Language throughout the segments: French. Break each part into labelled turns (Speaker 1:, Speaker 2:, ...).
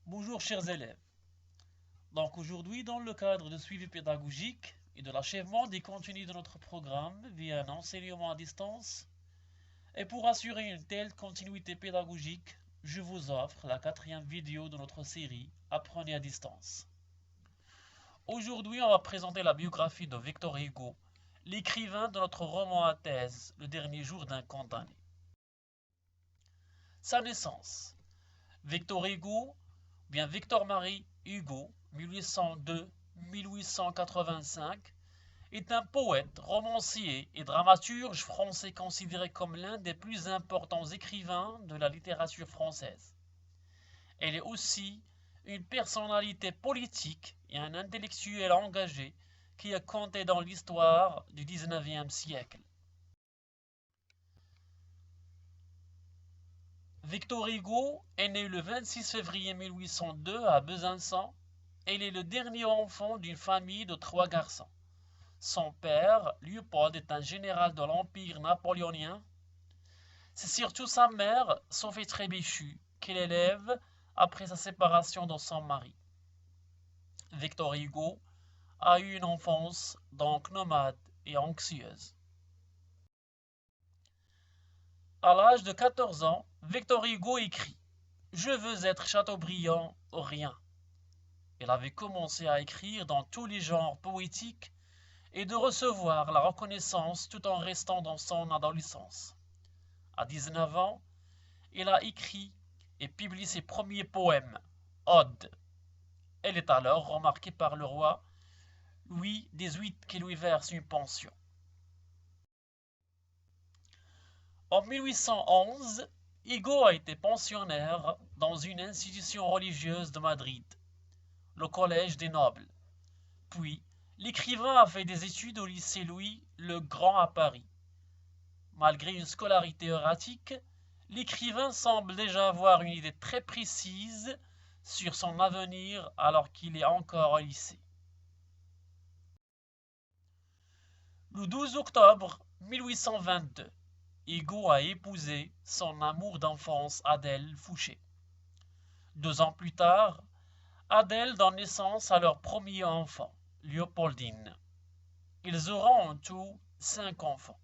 Speaker 1: Bonjour chers élèves. Donc aujourd'hui, dans le cadre de suivi pédagogique et de l'achèvement des contenus de notre programme via un enseignement à distance, et pour assurer une telle continuité pédagogique, je vous offre la quatrième vidéo de notre série Apprenez à distance. Aujourd'hui, on va présenter la biographie de Victor Hugo, l'écrivain de notre roman à thèse, Le dernier jour d'un condamné. Sa naissance. Victor Hugo, bien Victor-Marie Hugo, 1802-1885, est un poète, romancier et dramaturge français considéré comme l'un des plus importants écrivains de la littérature française. Elle est aussi une personnalité politique et un intellectuel engagé qui a compté dans l'histoire du XIXe siècle. Victor Hugo est né le 26 février 1802 à Besançon. Il est le dernier enfant d'une famille de 3 garçons. Son père, Léopold, est un général de l'Empire napoléonien. C'est surtout sa mère, Sophie Trébichu, qu'il élève après sa séparation de son mari. Victor Hugo a eu une enfance donc nomade et anxieuse. À l'âge de 14 ans, Victor Hugo écrit « Je veux être Chateaubriand ou rien ». Il avait commencé à écrire dans tous les genres poétiques et de recevoir la reconnaissance tout en restant dans son adolescence. À 19 ans, il a écrit et publié ses premiers poèmes, Odes. Elle est alors remarquée par le roi Louis XVIII qui lui verse une pension. En 1811, Hugo a été pensionnaire dans une institution religieuse de Madrid, le Collège des Nobles. Puis, l'écrivain a fait des études au lycée Louis le Grand à Paris. Malgré une scolarité erratique, l'écrivain semble déjà avoir une idée très précise sur son avenir alors qu'il est encore au lycée. Le 12 octobre 1822, Hugo a épousé son amour d'enfance Adèle Fouché. 2 ans plus tard, Adèle donne naissance à leur premier enfant, Léopoldine. Ils auront en tout 5 enfants.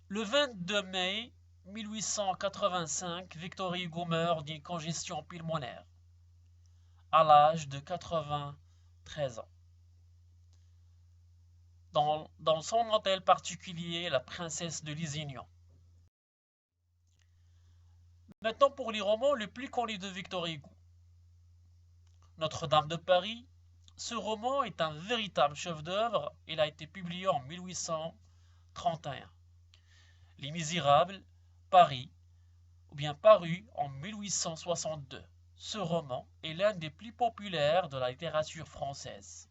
Speaker 1: Le 22 mai 1885, Victor Hugo meurt d'une congestion pulmonaire, à l'âge de 93 ans. Dans son hôtel particulier, la princesse de Lusignan. Maintenant pour les romans les plus connus de Victor Hugo. Notre-Dame de Paris. Ce roman est un véritable chef-d'œuvre. Il a été publié en 1831. Les Misérables, Paris, ou bien paru en 1862. Ce roman est l'un des plus populaires de la littérature française.